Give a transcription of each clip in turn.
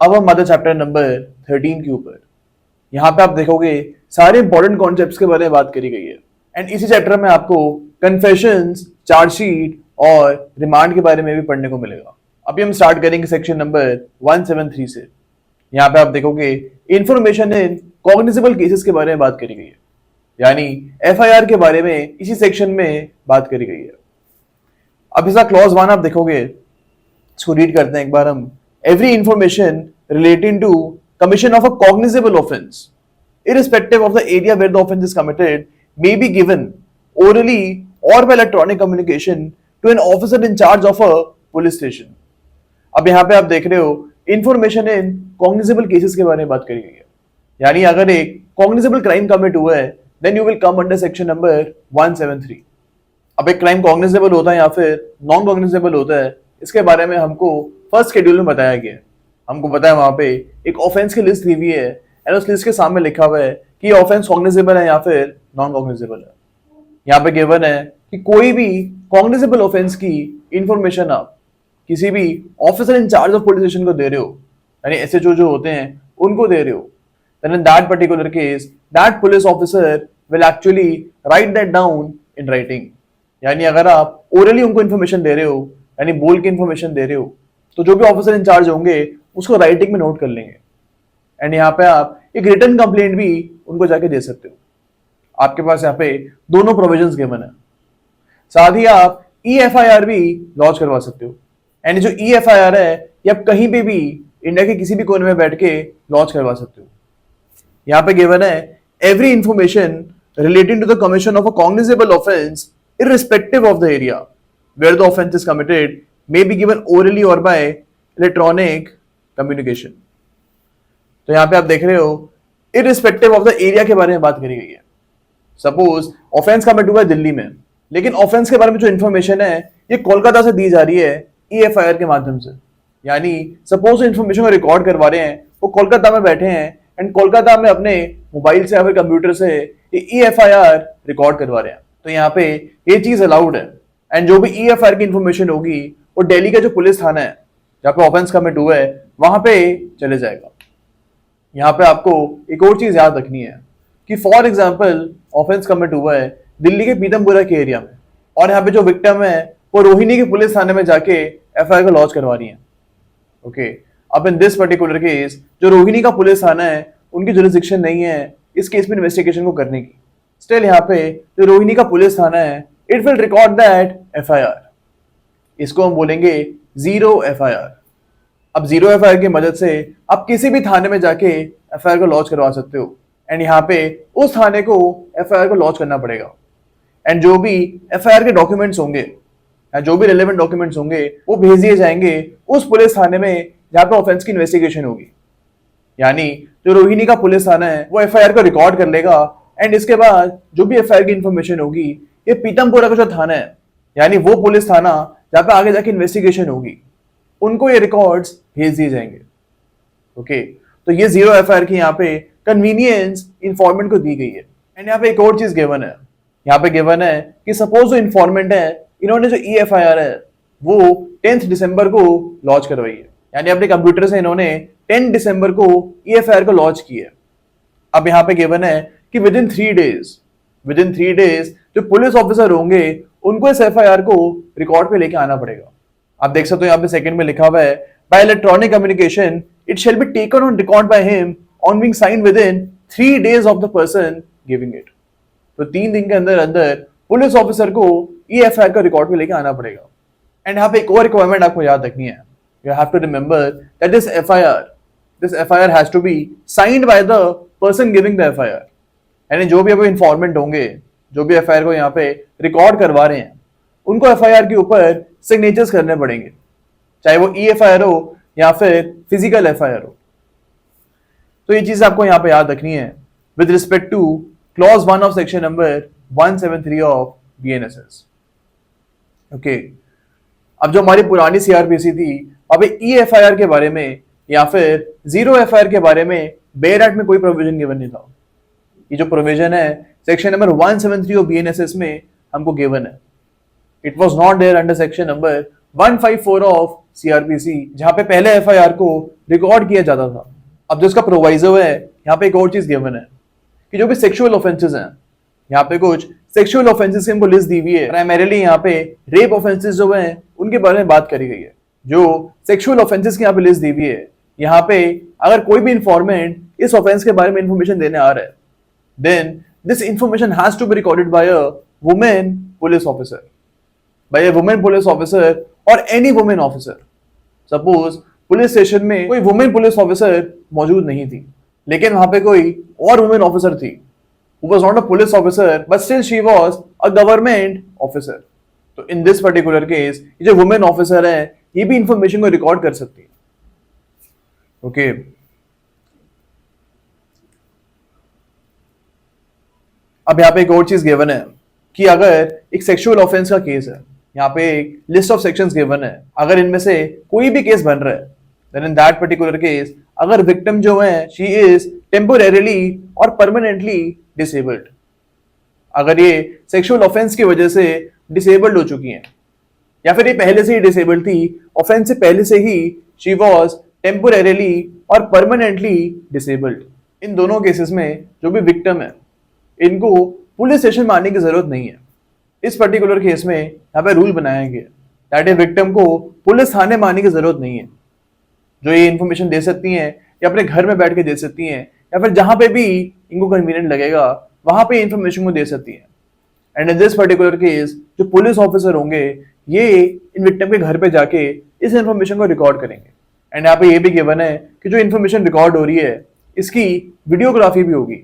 अब हम आते चैप्टर नंबर 13 के ऊपर। यहाँ पे आप देखोगे सारे इंपॉर्टेंट कॉन्सेप्ट्स के बारे में बात करी गई है एंड इसी चैप्टर में आपको कन्फेशंस, चार्जशीट और रिमांड के बारे में भी पढ़ने को मिलेगा। अभी हम स्टार्ट करेंगे सेक्शन नंबर 173 से। यहाँ पे आप देखोगे इंफॉर्मेशन इन कॉग्निजेबल केसेस के बारे में बात करी गई है, यानी एफआईआर के बारे में इसी सेक्शन में बात करी गई है। अब इसका क्लॉज 1 आप देखोगे, इसको रीड करते हैं एक बार हम। Every information relating to commission of a cognizable offense, irrespective of the area where the offense is committed, may be given orally or by electronic communication to an officer in charge of a police station. अब यहाँ पे आप देख रहे हो information in cognizable cases के बारे में बात करी गई है, यानी अगर एक कॉग्निजेबल क्राइम कमिट हुआ है then you will come under section number 173। अब एक क्राइम कॉग्निजेबल होता है या फिर नॉन कॉग्निजेबल होता है, इसके बारे में हमको फर्स्ट शेड्यूल में बताया गया है। हमको पता है वहां पे एक ऑफेंस की लिस्ट दी हुई है एंड उस लिस्ट के सामने लिखा हुआ है कि ये ऑफेंस कॉग्निजेबल है या फिर नॉन कॉग्निजेबल है। यहाँ पे गिवन है कि कोई भी कॉग्निजेबल ऑफेंस की इंफॉर्मेशन आप किसी भी officer in charge of police station को दे रहे हो, यानी एसएचओ जो होते हैं उनको दे रहे हो, then in that particular case that police officer will actually write that down in writing. यानी अगर आप ओरली उनको इन्फॉर्मेशन दे रहे हो, यानी बोल के इन्फॉर्मेशन दे रहे हो, तो जो भी ऑफिसर इंचार्ज होंगे उसको राइटिंग में नोट कर लेंगे एंड यहाँ पे आप एक रिटर्न कंप्लेंट भी उनको जाके दे सकते हो। आपके पास यहाँ पे दोनों प्रोविजंस गिवन है। साथ ही आप ईएफआईआर भी लॉन्च करवा सकते हो एंड जो ईएफआईआर है ये आप कहीं पे भी इंडिया के किसी भी कोने में बैठ के लॉन्च करवा सकते हो। यहाँ पे गिवन है every information relating to the commission of a cognizable offence irrespective of the area where the offense is committed may be given orally or by electronic communication। तो यहाँ पे आप देख रहे हो इरिस्पेक्टिव ऑफ द एरिया के बारे में बात करी गई है। सपोज ऑफेंस कमिट हुआ है दिल्ली में, लेकिन ऑफेंस के बारे में जो इन्फॉर्मेशन है ये कोलकाता से दी जा रही है ईएफआईआर के माध्यम से। यानी सपोज इन्फॉर्मेशन को रिकॉर्ड करवा रहे हैं, वो कोलकाता में बैठे हैं एंड कोलकाता में अपने मोबाइल से या फिर कंप्यूटर से ये ईएफआईआर रिकॉर्ड करवा रहे हैं, तो यहाँ पे ये चीज अलाउड है एंड जो भी ईएफआईआर की इन्फॉर्मेशन होगी वो दिल्ली का जो पुलिस थाना है जहाँ पे ऑफेंस कमिट हुआ है वहां पे चले जाएगा। यहाँ पे आपको एक और चीज याद रखनी है कि फॉर एग्जांपल ऑफेंस कमिट हुआ है दिल्ली के पीतमपुरा के एरिया में और यहाँ पे जो विक्टिम है वो रोहिणी के पुलिस थाने में जाके एफआईआर को लॉन्च करवा रही है। ओके, अब इन दिस पर्टिकुलर केस जो रोहिणी का पुलिस थाना है उनकी जुरिसडिक्शन नहीं है इस केस में इन्वेस्टिगेशन को करने की। स्टिल यहाँ पे जो रोहिणी का पुलिस थाना है it will record that FIR. इसको हम बोलेंगे जीरो एफआईआर। अब जीरो एफआईआर की मदद से आप किसी भी थाने में जाके एफआईआर को लॉन्च करवा सकते हो एंड यहाँ पे उस थाने को एफआईआर को लॉन्च करना पड़ेगा एंड जो भी एफआईआर के डॉक्यूमेंट्स होंगे या जो भी रिलेवेंट डॉक्यूमेंट्स होंगे वो भेज दिए जाएंगे उस पुलिस थाने में जहाँ पे ऑफेंस की इन्वेस्टिगेशन होगी। यानी जो रोहिणी का पुलिस थाना है वो एफआईआर को रिकॉर्ड कर लेगा एंड इसके बाद जो भी एफआईआर की इन्फॉर्मेशन होगी ये पीतमपुरा का जो थाना है यानी वो पुलिस थाना जहाँ पे आगे जाके इन्वेस्टिगेशन होगी उनको ये रिकॉर्ड्स भेज दिए जाएंगे। ओके, तो ये जीरो एफआईआर की यहाँ पे कन्वीनियंस इंफॉर्मेंट को दी गई है एंड यहाँ पे एक और चीज गिवन है। यहाँ पे गिवन है कि सपोज जो इंफॉर्मेंट है इन्होंने जो ईएफआईआर है वो 10 दिसंबर को लॉन्च करवाई है, यानी अपने कंप्यूटर से इन्होंने 10 दिसंबर को ईएफआईआर को लॉन्च की है। अब यहाँ पे गिवन है कि विद इन 3 डेज जो पुलिस ऑफिसर होंगे उनको इस एफआईआर को रिकॉर्ड पे लेके आना पड़ेगा। आप देख सकते हो यहाँ पे सेकंड में लिखा हुआ है bye electronic communication it shall be taken on record by him on being signed with in 3 days of the person giving it. तो 3 दिन के अंदर अंदर पुलिस ऑफिसर को ईएफआईआर का रिकॉर्ड पे लेके आना पड़ेगा। एंड यहाँ पे एक और रिक्वायरमेंट आपको याद रखनी है, you have to remember that this FIR has to be signed by the person giving the FIR. यानी जो भी अभी इंफॉर्मेंट होंगे जो भी एफआईआर को यहाँ पे रिकॉर्ड करवा रहे हैं उनको एफआईआर के ऊपर सिग्नेचर्स करने पड़ेंगे, चाहे वो ईएफआईआर हो या फिर फिजिकल एफआईआर हो। तो ये चीज आपको यहाँ पे याद रखनी है with respect two clause 1 of section number 173 of BNSS. Okay, अब जो हमारी पुरानी सीआरपीसी थी अब ईएफआईआर के बारे में या फिर जीरो एफआईआर के बारे में बेयर एक्ट में कोई प्रोविजन गिवन नहीं था। ये जो प्रोविजन है सेक्शन नंबर 173 ऑफ बीएनएसएस में हमको गिवन है। It was not there under section number 154 of CrPC, जहां पे पहले एफआईआर को रिकॉर्ड किया जाता था। अब जो इसका प्रोवाइजो है, यहाँ पे एक और चीज गिवन है कि जो भी सेक्सुअल ऑफेंसेस हैं, यहाँ पे कुछ सेक्सुअल ऑफेंसेस की हमको लिस्ट दी हुई है। प्राइमरीली यहाँ पे रेप ऑफेंसेस जो हैं उनके बारे में बात करी गई है। जो सेक्सुअल ऑफेंसेस की यहाँ पे लिस्ट दी हुई है, यहाँ पे अगर कोई भी इंफॉर्मेंट इस ऑफेंस के बारे में इंफॉर्मेशन देने आ रहा है, then this information has to be recorded by a women police officer, by a women police officer और any women officer. Suppose police station में कोई वुमेन पुलिस ऑफिसर मौजूद नहीं थी, लेकिन वहां पे कोई और वुमेन ऑफिसर थी, who was not a police officer but still she was a government officer। तो इन दिस पर्टिकुलर केस ये जो वुमेन ऑफिसर है ये भी इंफॉर्मेशन को रिकॉर्ड कर सकती है। ओके अब यहाँ पे एक और चीज गिवन है कि अगर एक सेक्सुअल ऑफेंस का केस है, यहाँ पे एक लिस्ट ऑफ सेक्शंस गिवन है, अगर इनमें से कोई भी केस बन रहा है, then in that particular case अगर विक्टिम जो है शी इज टेम्पोरेरीली और परमानेंटली डिसेबल्ड, अगर ये सेक्सुअल ऑफेंस की वजह से डिसेबल्ड हो चुकी हैं या फिर ये पहले से ही डिसेबल्ड थी, ऑफेंस से पहले से ही शी वाज टेम्पोरेरीली और परमानेंटली डिसेबल्ड, इन दोनों केसेस में जो भी विक्टिम है इनको पुलिस स्टेशन में आने की जरूरत नहीं है। इस पर्टिकुलर केस में यहाँ पे रूल बनाया गया दैट ए विक्टिम को पुलिस थाने में आने की जरूरत नहीं है। जो ये इंफॉर्मेशन दे सकती हैं या अपने घर में बैठ के दे सकती हैं या फिर जहां पे भी इनको कन्वीनियंट लगेगा वहां पे इंफॉर्मेशन को दे सकती हैं। And in this particular case जो पुलिस ऑफिसर होंगे ये इन विक्टिम के घर पे जाके इस इंफॉर्मेशन को रिकॉर्ड करेंगे। एंड यहाँ पे ये भी गिवन है कि जो इंफॉर्मेशन रिकॉर्ड हो रही है इसकी वीडियोग्राफी भी होगी,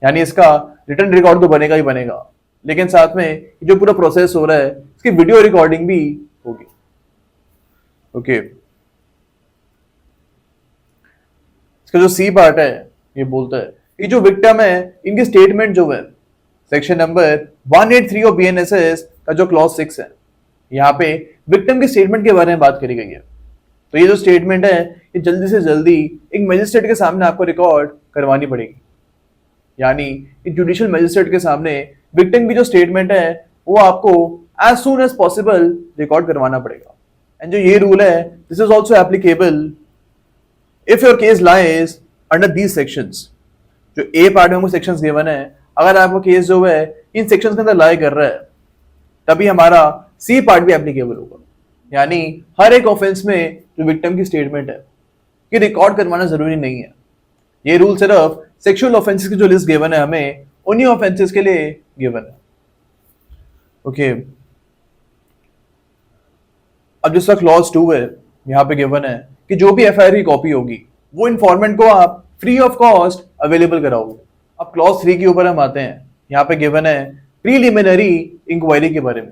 यानी इसका रिटन रिकॉर्ड तो बनेगा ही बनेगा, लेकिन साथ में जो पूरा प्रोसेस हो रहा है इसकी वीडियो रिकॉर्डिंग भी होगी। ओके इसका जो सी पार्ट है ये बोलता है कि जो विक्टिम है इनकी स्टेटमेंट जो है सेक्शन नंबर 183 ऑफ बीएनएसएस का जो क्लॉज 6 है, यहाँ पे विक्टिम की स्टेटमेंट के बारे में बात करी गई है। तो ये जो स्टेटमेंट है ये जल्दी से जल्दी एक मजिस्ट्रेट के सामने आपको रिकॉर्ड करवानी पड़ेगी, यानी एक जुडिशियल मजिस्ट्रेट के सामने विक्टिम की जो स्टेटमेंट है वो आपको as soon as possible record करवाना पड़ेगा। एंड जो ये रूल है this is also applicable if your case lies under these sections. जो ए पार्ट में हमको सेक्शंस गिवन है, अगर आपका केस जो है इन सेक्शंस के अंदर लाई कर रहा है तभी हमारा सी पार्ट भी एप्लीकेबल होगा, यानी हर एक ऑफेंस में जो विक्टिम की स्टेटमेंट है ये रिकॉर्ड करवाना जरूरी नहीं है। ये रूल सिर्फ सेक्सुअल ऑफेंसेस की जो लिस्ट गिवन है हमें उन्हीं ऑफेंसेस के लिए गिवन है। ओके अब जिसका क्लॉज 2 है यहाँ पे गिवन है कि जो भी एफआईआर की कॉपी होगी वो इन्फॉर्मेंट को आप फ्री ऑफ कॉस्ट अवेलेबल कराओगे। अब क्लॉज 3 के ऊपर हम आते हैं, यहाँ पे गिवन है प्रीलिमिनरी इंक्वायरी के बारे में,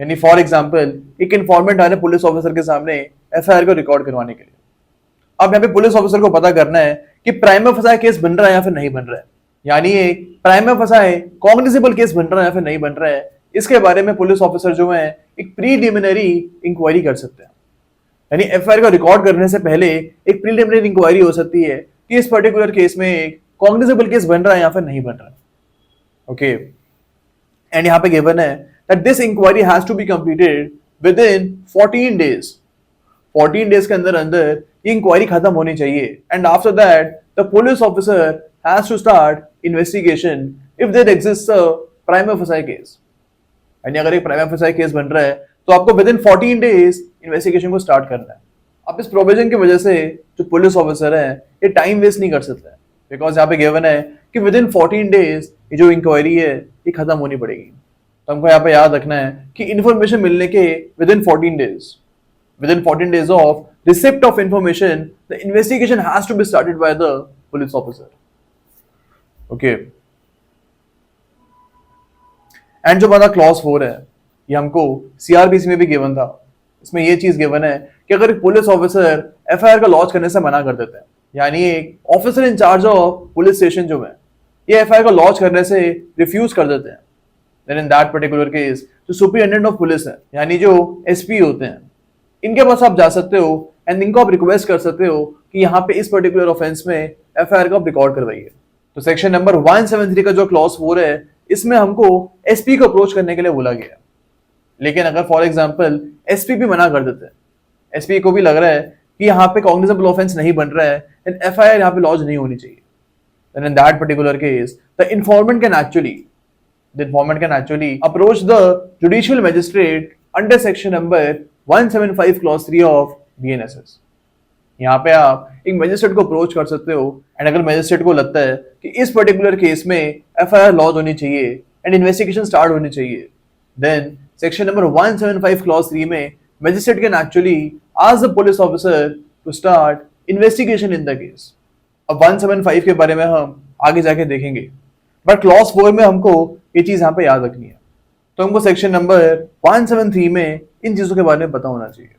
यानी फॉर एग्जांपल एक इन्फॉर्मेंट आ रहा है पुलिस ऑफिसर के सामने एफआईआर को रिकॉर्ड करवाने के लिए। अब यहाँ पे पुलिस ऑफिसर को पता करना है कि प्राइमा फसाए केस बन रहा है या फिर नहीं बन रहा है, यानी एक प्राइमा फसाए कॉग्निजेबल केस बन रहा है या फिर नहीं बन रहा है, इसके बारे में पुलिस ऑफिसर जो है एक प्रीलिमिनरी इंक्वायरी कर सकते हैं। यानी एफआईआर को रिकॉर्ड करने से पहले एक प्रीलिमिनरी इंक्वायरी हो सकती है कि इस पर्टिकुलर केस में एक कॉग्निजेबल केस बन रहा है या फिर नहीं बन रहा है। ओके एंड यहाँ पे गिवन है that this inquiry has to be completed within 14 days. 14 days के अंदर अंदर ये इंक्वायरी खत्म होनी चाहिए। And after that the police officer has to start investigation if there exists a prima facie case. यानी अगर एक प्राइमा फेसाई केस बन रहा है तो आपको विद इन 14 डेज इन्वेस्टिगेशन को स्टार्ट करना है। अब इस प्रोविजन की वजह से जो पुलिस ऑफिसर है ये टाइम वेस्ट नहीं कर सकता है, बिकॉज यहाँ पे गिवन है कि विद इन 14 डेज ये जो इंक्वायरी है ये खत्म होनी पड़ेगी। तो हमको यहाँ पे याद रखना है कि इन्फॉर्मेशन मिलने के within 14 days of receipt of information the investigation has to be started by the police officer. Okay and जो हमारा क्लॉज 4 है ये हमको सीआरपीसी में भी गिवन था। इसमें ये चीज गिवन है कि अगर एक पुलिस ऑफिसर एफआईआर का लॉन्च करने से मना कर देते हैं, यानी एक officer in charge of police station जो है ये एफआईआर का लॉन्च करने से रिफ्यूज कर देते हैं, then in that particular case जो सुपरिटेंडेंट ऑफ पुलिस है यानी जो एसपी होते हैं इनके पास आप जा सकते हो एंड इनको आप रिक्वेस्ट कर सकते हो कि यहाँ पे इस पर्टिकुलर ऑफेंस में एफआईआर को आप रिकॉर्ड करवाइए। तो सेक्शन नंबर 173 का जो क्लॉज 4 है इसमें हमको एसपी को अप्रोच करने के लिए बोला गया। लेकिन अगर फॉर एग्जांपल एसपी भी मना कर देते हैं, एसपी को भी लग रहा है कि यहाँ पे कॉग्निजेबल ऑफेंस नहीं बन रहा है, देन एफआईआर यहाँ पे लॉन्च नहीं होनी चाहिए. Then in that particular case, the informant can actually approach the judicial magistrate under section number 175 clause 3 of BNSS. यहाँ पे आप एक मैजिस्ट्रेट को अप्रोच कर सकते हो एंड अगर मैजिस्ट्रेट को लगता है कि इस पर्टिकुलर केस में एफआईआर लॉन्च होनी चाहिए एंड इन्वेस्टिगेशन स्टार्ट होनी चाहिए, देन सेक्शन नंबर 175 क्लॉज 3 में magistrate can actually ask the police officer to start investigation in the case. अब 175 के बारे में हम आगे जाके देखेंगे, बट क्लॉज 4 में हमको ये चीज यहाँ पे याद रखनी है. तो हमको सेक्शन नंबर 173 में इन चीजों के बारे में पता होना चाहिए.